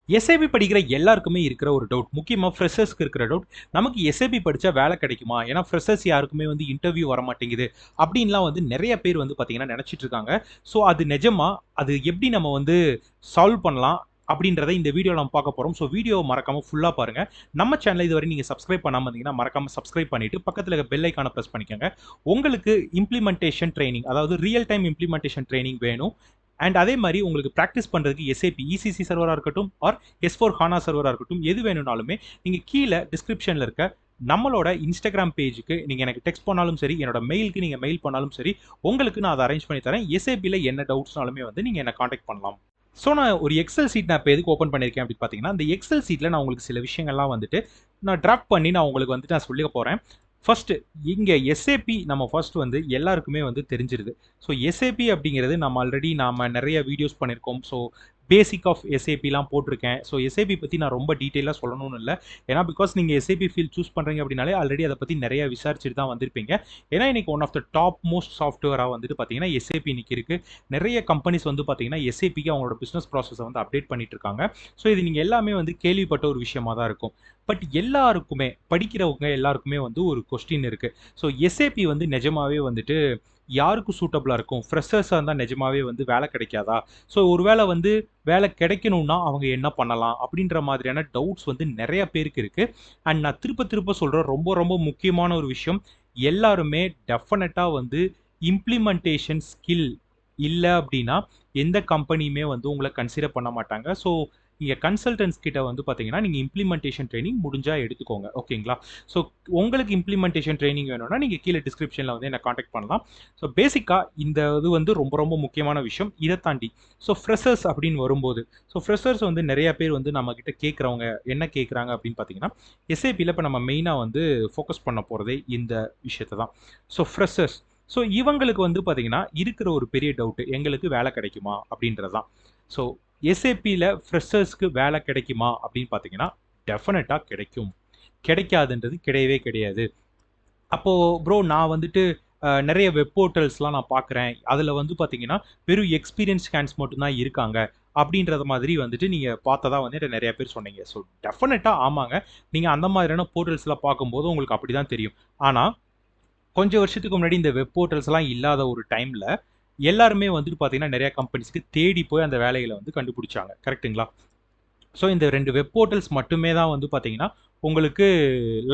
SAP படிக்கிற எல்லாருக்குமே இருக்கிற ஒரு டவுட். முக்கியமா ஃப்ரெஷர்ஸ்க்கு இருக்கிற டவுட். நமக்கு SAP படிச்சா வேலை கிடைக்குமா? ஏன்னா ஃப்ரெஷர்ஸ் யாருக்குமே வந்து இன்டர்வியூ வரமாட்டேங்குது. அப்படின்லாம் வந்து நெறைய பேர் வந்து பார்த்தீங்கன்னா நெனச்சிட்டு இருக்காங்க. ஸோ அது நிஜமா? அது எப்படி நம்ம வந்து சால்வ் பண்ணலாம்? அப்படின்றத இந்த வீடியோல நம்ம பார்க்க போறோம். ஸோ வீடியோவ மறக்காம ஃபுல்லா பாருங்க. நம்ம சேனல இதுவரை நீங்க சப்ஸ்கிரைப் பண்ணாம இருந்தீங்கன்னா, மறக்காம சப்ஸ்கிரைப் பண்ணிட்டு பக்கத்துல இருக்க பெல் ஐகான பிரஸ் பண்ணிக்கோங்க. உங்களுக்கு இம்ப்ளிமென்டேஷன் ட்ரெய்னிங் அதாவது ரியல் டைம் இம்ப்ளிமென்டேஷன் ட்ரெய்னிங் வேணும். அண்ட் அதே மாரி உங்களுக்கு பிராக்டிஸ் பண்றதுக்கு SAP ECC சர்வரா இருக்கட்டும் ஆர் S4 HANA சர்வரா இருக்கட்டும் எது வேணும்னாலுமே நீங்க கீழ டிஸ்கிரிப்ஷன்ல இருக்க நம்மளோட இன்ஸ்டாகிராம் பேஜுக்கு நீங்க எனக்கு டெக்ஸ்ட் பண்ணாலும் சரி, என்னோட மெயிலுக்கு நீங்க மெயில் பண்ணாலும் சரி, உங்களுக்கு நான் அத அரேஞ்ச் பண்ணி தரேன். SAPல என்ன டவுட்ஸ்னாலுமே வந்து நீங்க என்ன கான்டாக்ட் பண்ணலாம். ஸோ நான் ஒரு எக்ஸல் ஷீட் நான் இப்போ எதுக்கு ஓப்பன் பண்ணியிருக்கேன் அப்படின்னு பார்த்தீங்கன்னா, அந்த எக்ஸல் ஷீட்ல நான் உங்களுக்கு சில விஷயங்கள்லாம் வந்துட்டு நான் டிராஃப்ட் பண்ணி நான் உங்களுக்கு வந்துட்டு நான் சொல்லிக்க போறேன். ஃபர்ஸ்ட்டு இங்க SAP நம்ம ஃபர்ஸ்ட் வந்து எல்லாருக்குமே வந்து தெரிஞ்சிருது. ஸோ SAP அப்படிங்கிறது நாம நெறைய வீடியோஸ் பண்ணியிருக்கோம். ஸோ பேசிக் ஆஃப் SAPலாம் போட்டிருக்கேன். ஸோ SAP பத்தி நான் ரொம்ப டீட்டெயிலா சொல்லணும்னு இல்ல. ஏன்னா பிகாஸ் நீங்க SAP ஃபீல்ட் சூஸ் பண்றீங்க அப்படின்னாலே ஆல்ரெடி அத பத்தி நெறைய விசாரிச்சுட்டு தான் வந்திருப்பீங்க. ஏன்னா இன்னைக்கு one of the top most சாஃப்ட்வேரா வந்துட்டு பார்த்தீங்கன்னா SAP இன்னைக்கு இருக்கு. நெறைய கம்பெனிஸ் வந்து பார்த்தீங்கன்னா SAPக்கு அவங்களோட பிசினஸ் ப்ராசஸ வந்து அப்டேட் பண்ணிட்டு இருக்காங்க. ஸோ இது நீங்க எல்லாமே வந்து கேள்விப்பட்ட ஒரு விஷயமா தான் இருக்கும். பட் எல்லாருக்குமே படிக்கிறவங்க எல்லாருக்குமே வந்து ஒரு கொஸ்டின் இருக்கு. ஸோ SAP வந்து நிஜமாவே வந்துட்டு யாருக்கு சூட்டபிளா இருக்கும்? ஃப்ரெஷர்ஸா இருந்தா நிஜமாவே வந்து வேலை கிடைக்காதா? ஸோ ஒருவேளை வந்து வேலை கிடைக்கணும்னா அவங்க என்ன பண்ணலாம்? அப்படின்ற மாதிரியான டவுட்ஸ் வந்து நெறைய பேருக்கு இருக்கு. அண்ட் நான் திருப்ப திருப்ப சொல்றேன் ரொம்ப ரொம்ப முக்கியமான ஒரு விஷயம். எல்லாருமே டெஃபினட்டா வந்து இம்ப்ளிமென்டேஷன் ஸ்கில் இல்ல அப்படின்னா, எந்த கம்பெனியுமே வந்து உங்கள கன்சிடர் பண்ண மாட்டாங்க. ஸோ நீங்க கன்சல்டன்ட்ஸ் கிட்ட வந்து பார்த்தீங்கன்னா, நீங்க இம்ப்ளிமென்டேஷன் ட்ரெய்னிங் முடிஞ்சா எடுத்துக்கோங்க. ஓகேங்களா? ஸோ உங்களுக்கு இம்ப்ளிமென்டேஷன் ட்ரெய்னிங் வேணும்னா, நீங்க கீழ டிஸ்கிரிப்ஷன்ல வந்து என்ன கான்டாக்ட் பண்ணலாம். ஸோ பேசிக்கா இந்த இது வந்து ரொம்ப ரொம்ப முக்கியமான விஷயம். இத தாண்டி ஃப்ரெஷர்ஸ் அப்படின்னு வரும்போது, ஃப்ரெஷர்ஸ் வந்து நெறைய பேர் வந்து நம்மகிட்ட கேட்கிறவங்க என்ன கேட்குறாங்க அப்படின்னு பார்த்தீங்கன்னா, SAPல இப்ப நம்ம மெயினா வந்து ஃபோக்கஸ் பண்ண போறதே இந்த விஷயத்த தான். ஃப்ரெஷர்ஸ் இவங்களுக்கு வந்து பார்த்தீங்கன்னா, இருக்கிற ஒரு பெரிய டவுட் எங்களுக்கு வேலை கிடைக்குமா? அப்படின்றது தான். ஸோ SAPல ஃப்ரெஷர்ஸ்க்கு வேலை கிடைக்குமா? அப்படின்னு பார்த்தீங்கன்னா, டெஃபினட்டா கிடைக்கும். கிடைக்காதுன்றது கிடையவே கிடையாது. அப்போ ப்ரோ நான் வந்துட்டு நெறைய வெப் போர்ட்டல்ஸ்லாம் நான் பார்க்குறேன். அதில வந்து பார்த்தீங்கன்னா, வெறும் எக்ஸ்பீரியன்ஸ் கேண்ட்ஸ் மட்டும் தான் இருக்காங்க. அப்படின்றத மாதிரி வந்துட்டு நீங்க பார்த்ததா வந்து என்ட்ட நெறைய பேர் சொன்னீங்க. டெஃபினட்டா ஆமாங்க. நீங்க அந்த மாதிரியான போர்ட்டல்ஸ்ல பார்க்கும்போது உங்களுக்கு அப்படிதான் தெரியும். ஆனா, கொஞ்சம் வருஷத்துக்கு முன்னாடி இந்த வெப் போர்ட்டல்ஸ்லாம் இல்லாத ஒரு டைம்ல, எல்லாருமே வந்துட்டு பார்த்தீங்கன்னா, நெறைய கம்பெனிஸ்க்கு தேடி போய் அந்த வேலைகள வந்து கண்டுபிடிச்சாங்க. கரெக்ட்டுங்களா? இந்த 2 வெப் போர்ட்டல்ஸ் மட்டுமே தான் வந்து பார்த்தீங்கன்னா, உங்களுக்கு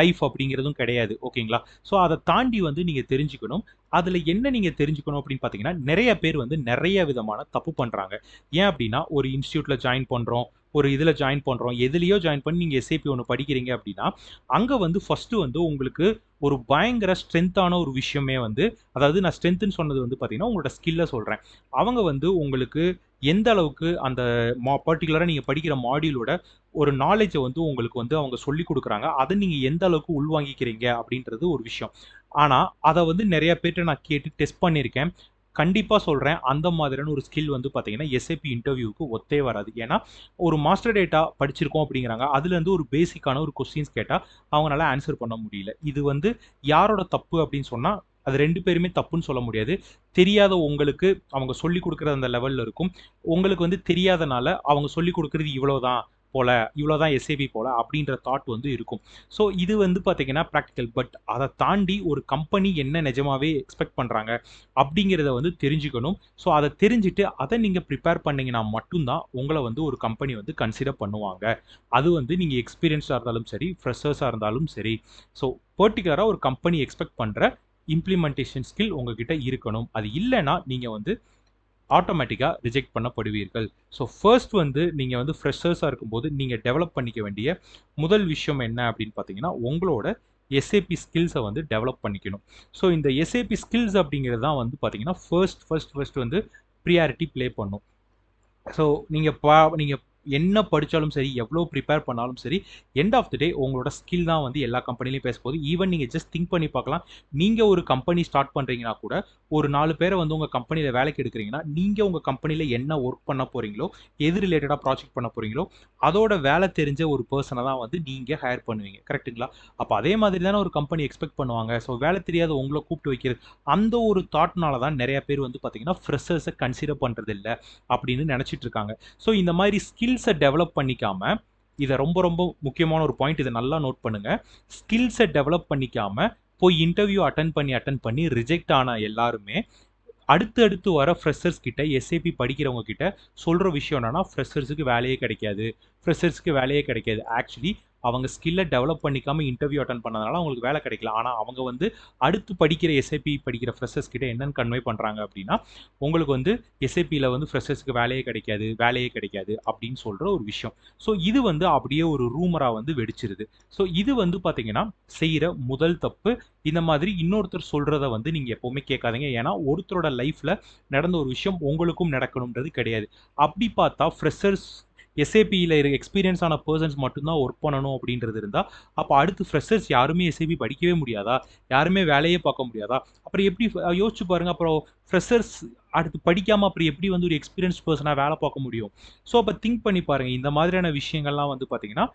லைஃப் அப்படிங்கிறதும் கிடையாது. ஓகேங்களா? அத தாண்டி வந்து நீங்க தெரிஞ்சுக்கணும். அதுல என்ன நீங்க தெரிஞ்சுக்கணும் அப்படின்னு பார்த்தீங்கன்னா, நெறைய பேர் வந்து நெறைய விதமான தப்பு பண்றாங்க. ஏன் அப்படின்னா, ஒரு இன்ஸ்டிடியூட்ல ஜாயின் பண்றோம். ஒரு இதுல ஜாயின் பண்றோம். எதுலயோ ஜாயின் பண்ணி நீங்க SAP ஒண்ணு படிக்கிறீங்க அப்படின்னா, அங்க வந்து ஃபர்ஸ்ட்டு வந்து உங்களுக்கு ஒரு பயங்கர ஸ்ட்ரென்த்தான ஒரு விஷயமே வந்து அதாவது நான் ஸ்ட்ரென்த்ன்னு சொன்னது வந்து பார்த்தீங்கன்னா, உங்களோட ஸ்கில்ல சொல்றேன். அவங்க வந்து உங்களுக்கு எந்த அளவுக்கு அந்த பர்ட்டிகுலரா நீங்க படிக்கிற மாடியூலோட ஒரு நாலேட்ஜ வந்து உங்களுக்கு வந்து அவங்க சொல்லிக் குடுக்குறாங்க. அத நீங்க எந்த அளவுக்கு உள்வாங்கிக்கிறீங்க அப்படின்றது ஒரு விஷயம். ஆனா, அத வந்து நெறைய பேர்ட்ட நான் கேட்டு டெஸ்ட் பண்ணியிருக்கேன். கண்டிப்பா சொல்றேன். அந்த மாதிரியான ஒரு ஸ்கில் வந்து பார்த்தீங்கன்னா, SAP இன்டர்வியூக்கு ஒத்தே வராது. ஏன்னா, ஒரு மாஸ்டர் டேட்டா படிச்சிருக்கோம் அப்படிங்கிறாங்க. அதுலேருந்து ஒரு பேசிக்கான ஒரு கொஸ்டின்ஸ் கேட்டா, அவங்கனால ஆன்சர் பண்ண முடியல. இது வந்து யாரோட தப்பு அப்படின்னு சொன்னா, அது 2 பேருமே தப்புன்னு சொல்ல முடியாது. தெரியாத உங்களுக்கு அவங்க சொல்லிக் குடுக்குற அந்த லெவல்ல இருக்கும். உங்களுக்கு வந்து தெரியாதனால, அவங்க சொல்லிக் குடுக்குறது இவ்வளோதான் போல, இவ்வளோதான் SAP போல அப்படின்ற தாட் வந்து இருக்கும். இது வந்து பார்த்தீங்கன்னா பிராக்டிகல். பட் அத தாண்டி ஒரு கம்பெனி என்ன நிஜமாவே எக்ஸ்பெக்ட் பண்றாங்க அப்படிங்கிறத வந்து தெரிஞ்சுக்கணும். அத தெரிஞ்சுட்டு அத நீங்க பிரிப்பேர் பண்ணீங்கன்னா மட்டும் தான் உங்கள வந்து ஒரு கம்பெனி வந்து கன்சிடர் பண்ணுவாங்க. அது வந்து நீங்க எக்ஸ்பீரியன்ஸ்டா இருந்தாலும் சரி, ஃப்ரெஷர்ஸா இருந்தாலும் சரி. ஸோ பர்ட்டிகுலரா ஒரு கம்பெனி எக்ஸ்பெக்ட் பண்ற இம்ப்ளிமென்டேஷன் ஸ்கில் உங்ககிட்ட இருக்கணும். அது இல்லன்னா நீங்க வந்து ஆட்டோமேட்டிக்கா ரிஜெக்ட் பண்ணப்படுவீர்கள். ஃபர்ஸ்ட் வந்து நீங்க வந்து ஃப்ரெஷர்ஸா இருக்கும்போது, நீங்க டெவலப் பண்ணிக்க வேண்டிய முதல் விஷயம் என்ன அப்படின்னு பார்த்தீங்கன்னா, உங்களோட SAP ஸ்கில்ஸ வந்து டெவலப் பண்ணிக்கணும். இந்த SAP ஸ்கில்ஸ் அப்படிங்கிறது தான் வந்து பார்த்தீங்கன்னா, ஃபர்ஸ்ட் வந்து பிரியாரிட்டி ப்ளே பண்ணும். ஸோ நீங்க என்ன படிச்சாலும் சரி, எவ்வளோ பிரிப்பேர் பண்ணாலும் சரி, எண்ட் ஆஃப் தி டே உங்களோட ஸ்கில் தான் வந்து எல்லா கம்பெனிலயும் பேசப்போகுது. ஈவன் நீங்க ஜஸ்ட் திங்க் பண்ணி பார்க்கலாம். நீங்க ஒரு கம்பெனி ஸ்டார்ட் பண்றீங்கன்னா கூட, ஒரு 4 பேர வந்து உங்க கம்பெனில வேலைக்கு எடுக்குறீங்கன்னா, நீங்க உங்க கம்பெனில என்ன ஒர்க் பண்ண போறீங்களோ, எது ரிலேட்டடா ப்ராஜெக்ட் பண்ண போறீங்களோ, அதோட வேலை தெரிஞ்ச ஒரு பெர்சன தான் வந்து நீங்க ஹையர் பண்ணுவீங்க. கரெக்ட்டுங்களா? அப்ப அதே மாதிரி தானே ஒரு கம்பெனி எக்ஸ்பெக்ட் பண்ணுவாங்க. வேலை தெரியாத உங்கள கூப்பிட்டு வைக்கிறது. அந்த ஒரு தாட்னால தான் நெறைய பேர் வந்து பார்த்தீங்கன்னா, ஃப்ரெஷர்ஸ கன்சிடர் பண்றதில்ல அப்படின்னு நெனச்சிட்டு இருக்காங்க. இந்த மாரி ஸ்கில்ஸ் ஸ்கில்ஸை டெவலப் பண்ணிக்காம, இதை ரொம்ப ரொம்ப முக்கியமான ஒரு பாயிண்ட், இதை நல்லா நோட் பண்ணுங்க. ஸ்கில்ஸை டெவலப் பண்ணிக்காம போய் இன்டர்வியூ அட்டன் பண்ணி ரிஜெக்ட் ஆன எல்லாருமே அடுத்து வர ஃப்ரெஷர்ஸ் கிட்ட, எஸ்ஏபி படிக்கிறவங்க கிட்ட சொல்ற விஷயம் என்னன்னா, ஃப்ரெஷர்ஸுக்கு வேலையே கிடைக்காது. ஃப்ரெஷர்ஸ்க்கு வேலையே கிடைக்காது. ஆக்சுவலி அவங்க ஸ்கில்லை டெவலப் பண்ணிக்காம இன்டர்வியூ அட்டன் பண்ணதுனால அவங்களுக்கு வேலை கிடைக்கல. ஆனா அவங்க வந்து அடுத்து படிக்கிற எஸ்ஏபி படிக்கிற ஃப்ரெஷர்ஸ் கிட்ட என்னன்னு கன்வே பண்றாங்க அப்படின்னா, உங்களுக்கு வந்து எஸ்ஏபியில் வந்து ஃப்ரெஷர்ஸ்க்கு வேலையே கிடைக்காது, வேலையே கிடைக்காது அப்படின்னு சொல்ற ஒரு விஷயம். ஸோ இது வந்து அப்படியே ஒரு ரூமரா வந்து வெடிச்சிருது. ஸோ இது வந்து பார்த்தீங்கன்னா செய்யற முதல் தப்பு. இந்த மாதிரி இன்னொருத்தர் சொல்றத வந்து நீங்க எப்பவுமே கேட்காதீங்க. ஏன்னா ஒருத்தரோட லைஃப்ல நடந்த ஒரு விஷயம் உங்களுக்கும் நடக்கணும்ன்றது கிடையாது. அப்படி பார்த்தா ஃப்ரெஷர்ஸ் எஸ்ஏபியில் எக்ஸ்பீரியன்ஸ் ஆன பர்சன்ஸ் மட்டும்தான் ஒர்க் பண்ணணும் அப்படின்றது இருந்தால், அப்போ அடுத்து ஃப்ரெஷர்ஸ் யாருமே எஸ்ஏபி படிக்கவே முடியாதா? யாருமே வேலையே பார்க்க முடியாதா? அப்புறம் எப்படி யோசிச்சு பாருங்க. அப்புறம் ஃப்ரெஷர்ஸ் அடுத்து படிக்காமல் அப்புறம் எப்படி வந்து ஒரு எக்ஸ்பீரியன்ஸ் பர்சனாக வேலை பார்க்க முடியும்? ஸோ அப்போ திங்க் பண்ணி பாருங்க. இந்த மாதிரியான விஷயங்கள்லாம் வந்து பார்த்தீங்கன்னா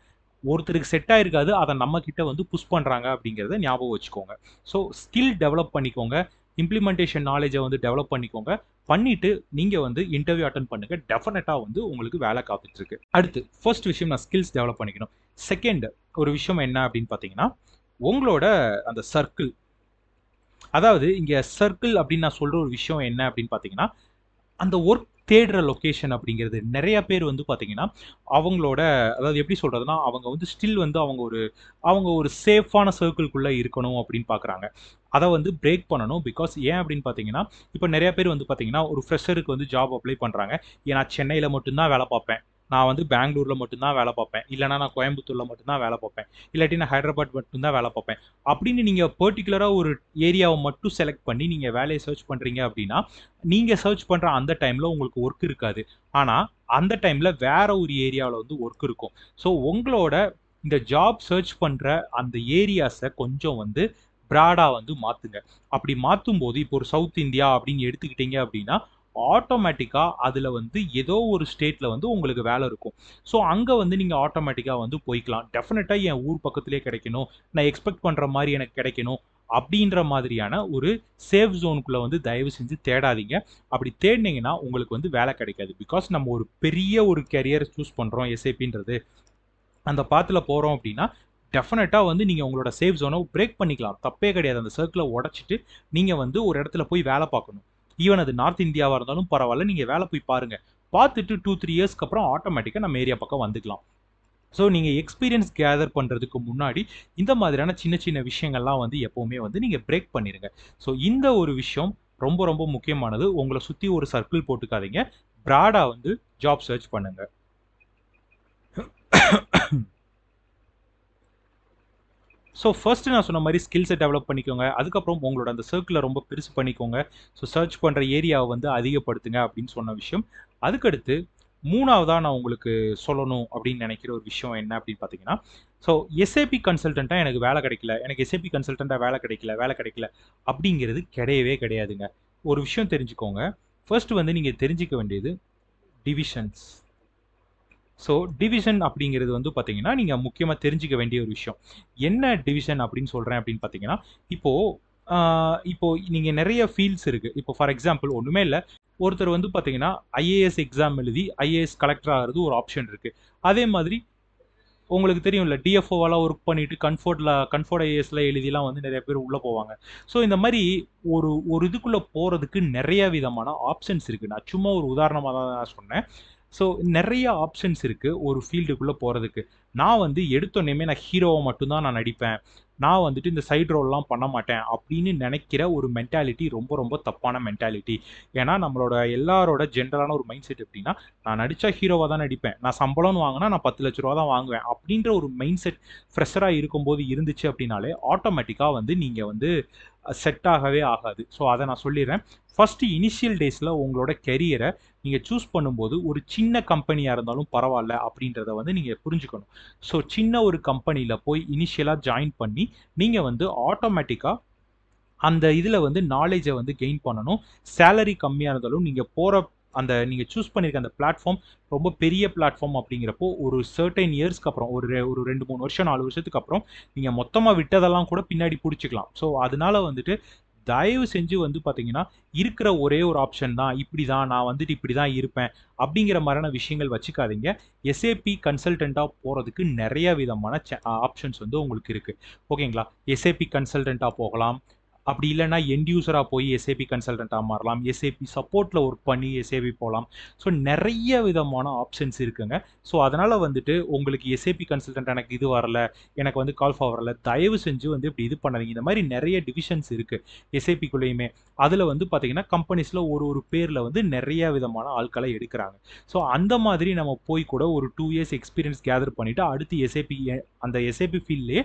ஒருத்தருக்கு செட் ஆயிருக்காது. அதை நம்ம கிட்ட வந்து புஷ் பண்றாங்க அப்படிங்கிறத ஞாபகம் வச்சுக்கோங்க. ஸோ ஸ்கில் டெவலப் பண்ணிக்கோங்க. இம்ப்ளிமெண்டேஷன் நாலேஜை வந்து டெவலப் பண்ணிக்கோங்க. பண்ணிட்டு நீங்க வந்து இன்டர்வியூ அட்டெண்ட் பண்ணுங்க. டெஃபினட்டா வந்து உங்களுக்கு வேலை காத்துட்டு இருக்கு. அடுத்து ஃபர்ஸ்ட் விஷயம், நான் ஸ்கில்ஸ் டெவலப் பண்ணிக்கணும். செகண்ட் ஒரு விஷயம் என்ன அப்படின்னு பார்த்தீங்கன்னா, உங்களோட அந்த சர்க்கிள். அதாவது இங்க சர்க்கிள் அப்படின்னு நான் சொல்ற ஒரு விஷயம் என்ன அப்படின்னு பார்த்தீங்கன்னா, அந்த ஒர்க் தேடுற லொகேஷன் அப்படிங்கிறது நிறைய பேர் வந்து பார்த்தீங்கன்னா, அவங்களோட அதாவது எப்படி சொல்றதுன்னா, அவங்க வந்து ஸ்டில் வந்து அவங்க ஒரு சேஃபான சர்க்கிள்குள்ள இருக்கணும் அப்படின்னு பார்க்குறாங்க. அத வந்து பிரேக் பண்ணணும். பிகாஸ் ஏன் அப்படின்னு பார்த்தீங்கன்னா, இப்போ நிறைய பேர் வந்து பார்த்தீங்கன்னா, ஒரு ஃப்ரெஷருக்கு வந்து ஜாப் அப்ளை பண்றாங்க. நான் சென்னையில மட்டும் தான் வேலை பார்ப்பேன். நான் வந்து பெங்களூர்ல மட்டும் தான் வேலை பார்ப்பேன். இல்லன்னா நான் கோயம்புத்தூர்ல மட்டும் தான் வேலை பார்ப்பேன். இல்லாட்டி நான் ஹைதராபாத் மட்டும் தான் வேலை பார்ப்பேன். அப்படின்னு நீங்க பர்ட்டிகுலரா ஒரு ஏரியாவை மட்டும் செலக்ட் பண்ணி நீங்க வேலையை சர்ச் பண்றீங்க அப்படின்னா, நீங்க சர்ச் பண்ற அந்த டைம்ல உங்களுக்கு ஒர்க் இருக்காது. ஆனா அந்த டைம்ல வேற ஒரு ஏரியாவில் வந்து ஒர்க் இருக்கும். ஸோ உங்களோட இந்த ஜாப் சர்ச் பண்ற அந்த ஏரியாஸை கொஞ்சம் வந்து பிராடா வந்து மாத்துங்க. அப்படி மாத்தும் போது இப்போ ஒரு சவுத் இந்தியா அப்படின்னு எடுத்துக்கிட்டீங்க அப்படின்னா, ஆட்டோமேட்டிக்கா அதுல வந்து ஏதோ ஒரு ஸ்டேட்ல வந்து உங்களுக்கு வேலை இருக்கும். ஸோ அங்க வந்து நீங்க ஆட்டோமேட்டிக்கா வந்து போய்க்கலாம். டெஃபினட்டா என் ஊர் பக்கத்திலேயே கிடைக்கணும். நான் எக்ஸ்பெக்ட் பண்ற மாதிரி எனக்கு கிடைக்கணும். அப்படின்ற மாதிரியான ஒரு சேஃப் ஜோனுக்குள்ள வந்து தயவு செஞ்சு தேடாதீங்க. அப்படி தேடினீங்கன்னா உங்களுக்கு வந்து வேலை கிடைக்காது. பிகாஸ் நம்ம ஒரு பெரிய ஒரு கெரியர் சூஸ் பண்றோம் எஸ்ஏபின்றது. அந்த பாத்துல போறோம் அப்படின்னா, டெஃபினட்டா வந்து நீங்க உங்களோட சேஃப் ஜோனை பிரேக் பண்ணிக்கலாம். தப்பே கிடையாது. அந்த சர்க்கிளை உடைச்சிட்டு நீங்க வந்து ஒரு இடத்துல போய் வேலை பார்க்கணும். ஈவன் அது நார்த் இந்தியாவா இருந்தாலும் பரவாயில்ல. நீங்க வேலை போய் பாருங்க. பார்த்துட்டு 2, 3 இயர்ஸ்க்கு அப்புறம் ஆட்டோமேட்டிக்கா நம்ம ஏரியா பக்கம் வந்துக்கலாம். ஸோ நீங்க எக்ஸ்பீரியன்ஸ் கேதர் பண்றதுக்கு முன்னாடி இந்த மாதிரியான சின்ன சின்ன விஷயங்கள்லாம் வந்து எப்பவுமே வந்து நீங்க பிரேக் பண்ணிருங்க. ஸோ இந்த ஒரு விஷயம் ரொம்ப ரொம்ப முக்கியமானது. உங்கள சுத்தி ஒரு சர்க்கிள் போட்டுக்காதீங்க. பிராடா வந்து ஜாப் சர்ச் பண்ணுங்க. ஸோ ஃபர்ஸ்ட் நான் சொன்ன மாதிரி ஸ்கில்ஸை டெவலப் பண்ணிக்கோங்க. அதுக்கப்புறம் உங்களோட அந்த சர்க்கிளை ரொம்ப பெருசு பண்ணிக்கோங்க. ஸோ சர்ச் பண்ணுற ஏரியாவை வந்து அதிகப்படுத்துங்க அப்படின்னு சொன்ன விஷயம். அதுக்கடுத்து 3வதா நான் உங்களுக்கு சொல்லணும் அப்படின்னு நினைக்கிற ஒரு விஷயம் என்ன அப்படின்னு பார்த்தீங்கன்னா, ஸோ எஸ்ஏபி கன்சல்டண்ட்டாக எனக்கு வேலை கிடைக்கல, எனக்கு எஸ்ஏபி கன்சல்டண்ட்டாக வேலை கிடைக்கல அப்படிங்கிறது கிடையவே கிடையாதுங்க. ஒரு விஷயம் தெரிஞ்சுக்கோங்க. ஃபர்ஸ்ட் வந்து நீங்கள் தெரிஞ்சுக்க வேண்டியது டிவிஷன்ஸ். ஸோ டிவிஷன் அப்படிங்கிறது வந்து பார்த்தீங்கன்னா, நீங்க முக்கியமா தெரிஞ்சுக்க வேண்டிய ஒரு விஷயம். என்ன டிவிஷன் அப்படின்னு சொல்றேன் அப்படின்னு பார்த்தீங்கன்னா, இப்போ ஆ இப்போ நீங்க நெறைய ஃபீல்ட்ஸ் இருக்கு. இப்போ ஃபார் எக்ஸாம்பிள் ஒண்ணுமே இல்ல. ஒருத்தர் வந்து பார்த்தீங்கன்னா, ஐஏஎஸ் எக்ஸாம் எழுதி ஐஏஎஸ் கலெக்டர் ஆகுறது ஒரு ஆப்ஷன் இருக்கு. அதே மாதிரி உங்களுக்கு தெரியும்ல, டிஎஃப்ஓவாலாம் ஒர்க் பண்ணிட்டு கன்ஃபோர்ட் ஐஏஎஸ்ல எழுதிலாம் வந்து நெறைய பேர் உள்ள போவாங்க. ஸோ இந்த மாரி ஒரு ஒரு இதுக்குள்ள போறதுக்கு நெறைய விதமான ஆப்ஷன்ஸ் இருக்கு. நான் சும்மா ஒரு உதாரணமா தான் நான் சொன்னேன். ஸோ நெறைய ஆப்ஷன்ஸ் இருக்கு ஒரு ஃபீல்டுக்குள்ள போறதுக்கு. நான் வந்து எடுத்தோனேமே நான் ஹீரோவா மட்டும் தான் நான் நடிப்பேன். நான் வந்துட்டு இந்த சைடு ரோல்லாம் பண்ண மாட்டேன் அப்படின்னு நெனைக்கிற ஒரு மென்டாலிட்டி ரொம்ப ரொம்ப தப்பான மென்டாலிட்டி. ஏன்னா நம்மளோட எல்லாரோட ஜென்ரலான ஒரு மைண்ட் செட் எப்படின்னா, நான் நடிச்சா ஹீரோவா தான் நடிப்பேன். நான் சம்பளம்னு வாங்குனா நான் 10,00,000 தான் வாங்குவேன். அப்படின்ற ஒரு மைண்ட் செட் ஃப்ரெஷரா இருக்கும்போது இருந்துச்சு அப்படின்னாலே, ஆட்டோமேட்டிக்கா வந்து நீங்க வந்து செட் ஆகவே ஆகாது. ஸோ அத நான் சொல்லிர்றேன். ஃபர்ஸ்ட் இனிஷியல் டேஸ்ல உங்களோட கெரியர நீங்க சூஸ் பண்ணும்போது, ஒரு சின்ன கம்பெனியா இருந்தாலும் பரவால்ல அப்படின்றத வந்து நீங்க புரிஞ்சுக்கணும். ஸோ சின்ன ஒரு கம்பெனில போய் இனிஷியலா ஜாயின் பண்ணி, நீங்க வந்து ஆட்டோமேட்டிக்கா அந்த இதுல வந்து நாலேட்ஜ வந்து கெயின் பண்ணணும். சேலரி கம்மியா இருந்தாலும் நீங்க போற அந்த நீங்க சூஸ் பண்ணியிருக்க அந்த பிளாட்ஃபார்ம் ரொம்ப பெரிய பிளாட்ஃபார்ம் அப்படிங்கிறப்போ, ஒரு சர்டைன் இயர்ஸ்க்கு அப்புறம் ஒரு 2, 3 வருஷம், 4 வருஷத்துக்கு அப்புறம் நீங்க மொத்தமா விட்டதெல்லாம் கூட பின்னாடி புடிச்சுக்கலாம். ஸோ அதனால வந்துட்டு தயவு செஞ்சு வந்து பார்த்தீங்கன்னா, இருக்கிற ஒரே ஒரு ஆப்ஷன் தான். இப்படி தான் நான் வந்துட்டு இப்படி தான் இருப்பேன். அப்படிங்கிற மாரியான விஷயங்கள் வச்சுக்காதீங்க. SAP கன்சல்டன்ட்டா போறதுக்கு நெறைய விதமான ஆப்ஷன்ஸ் வந்து உங்களுக்கு இருக்கு. ஓகேங்களா? SAP கன்சல்டன்ட்டா போகலாம். அப்படி இல்லன்னா எண்ட் யூசரா போய் SAP கன்சல்டன்ட்டா மாறலாம். SAP சப்போர்ட்ல ஒர்க் பண்ணி SAP போலாம். ஸோ நெறைய விதமான ஆப்ஷன்ஸ் இருக்குங்க. ஸோ அதனால வந்துட்டு உங்களுக்கு SAP கன்சல்டன்ட் எனக்கு இது வரல, எனக்கு வந்து கால் ஃபார் வரல. தயவு செஞ்சு வந்து இப்படி இது பண்ணாதீங்க. இந்த மாரி நெறைய டிவிஷன்ஸ் இருக்கு. SAPக்குள்ளேயுமே. அதுல வந்து பார்த்தீங்கன்னா, கம்பெனிஸ்ல ஒரு ஒரு பேர்ல வந்து நெறைய விதமான ஆட்கள எடுக்குறாங்க. ஸோ அந்த மாதிரி நம்ம போய் கூட ஒரு 2 இயர்ஸ் எக்ஸ்பீரியன்ஸ் கேதர் பண்ணிட்டு, அடுத்து அந்த SAP ஃபீல்ட்லயே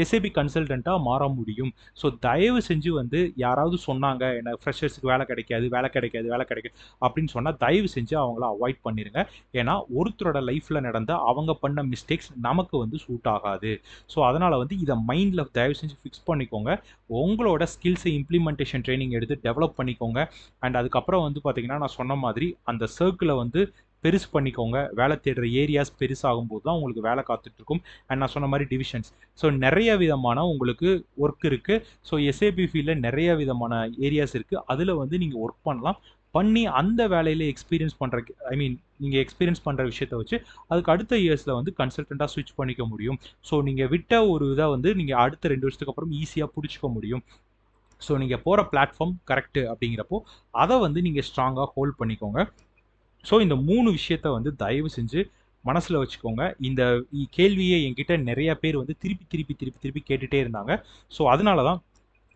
SAP கன்சல்டன்ட்டா மாற முடியும். ஸோ தயவு செஞ்சு வந்து யாராவது சொன்னாங்க, எனக்கு ஃப்ரெஷர்ஸ்க்கு வேலை கிடைக்காது, வேலை கிடைக்காது, வேலை கிடைக்காது அப்படின்னு சொன்னா, தயவு செஞ்சு அவங்கள அவாய்ட் பண்ணிருங்க. ஏன்னா, ஒருத்தரோட லைஃப்ல நடந்த அவங்க பண்ண மிஸ்டேக்ஸ் நமக்கு வந்து சூட் ஆகாது. ஸோ அதனால வந்து இத மைண்ட்ல தயவு செஞ்சு ஃபிக்ஸ் பண்ணிக்கோங்க. உங்களோட ஸ்கில்ஸை இம்ப்ளிமெண்டேஷன் ட்ரெய்னிங் எடுத்து டெவலப் பண்ணிக்கோங்க. அண்ட் அதுக்கப்புறம் வந்து பார்த்தீங்கன்னா, நான் சொன்ன மாதிரி அந்த சர்க்கிள வந்து பெருசு பண்ணிக்கோங்க. வேலை தேடுற ஏரியாஸ் பெருசாகும்போது தான் உங்களுக்கு வேலை காத்துட்டு இருக்கும். அண்ட் நான் சொன்ன மாரி டிவிஷன்ஸ். ஸோ நெறைய விதமான உங்களுக்கு ஒர்க் இருக்கு. ஸோ SAP ஃபீல்ட்ல நெறைய விதமான ஏரியாஸ் இருக்கு. அதுல வந்து நீங்க ஒர்க் பண்ணலாம். பண்ணி அந்த வேலையில எக்ஸ்பீரியன்ஸ் பண்றக்கு நீங்க எக்ஸ்பீரியன்ஸ் பண்ற விஷயத்த வச்சு, அதுக்கு அடுத்த இயர்ஸ்ல வந்து கன்சல்டன்ட்டா ஸ்விட்ச் பண்ணிக்க முடியும். ஸோ நீங்க விட்ட ஒரு இத வந்து நீங்க அடுத்த 2 வருஷத்துக்கு அப்புறம் ஈஸியா புடிச்சுக்க முடியும். ஸோ நீங்க போற பிளாட்ஃபார்ம் கரெக்ட்டு அப்படிங்கிறப்போ, அத வந்து நீங்க ஸ்ட்ராங்கா ஹோல்ட் பண்ணிக்கோங்க. ஸோ இந்த 3 விஷயத்த வந்து தயவு செஞ்சு மனசுல வச்சுக்கோங்க. இந்த கேள்விய என்கிட்ட நெறைய பேர் வந்து திருப்பி கேட்டுட்டே இருந்தாங்க. ஸோ அதனால தான்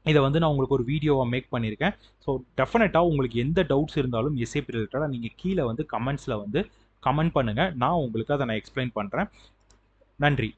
இத வந்து நான் உங்களுக்கு ஒரு வீடியோவா மேக் பண்ணியிருக்கேன். ஸோ டெஃபினட்டா உங்களுக்கு எந்த டவுட்ஸ் இருந்தாலும் SAP ரிலேட்டடா நீங்க கீழ வந்து கமெண்ட்ஸ்ல வந்து கமெண்ட் பண்ணுங்க. நான் உங்களுக்கு அத எக்ஸ்ப்ளைன் பண்றேன். நன்றி.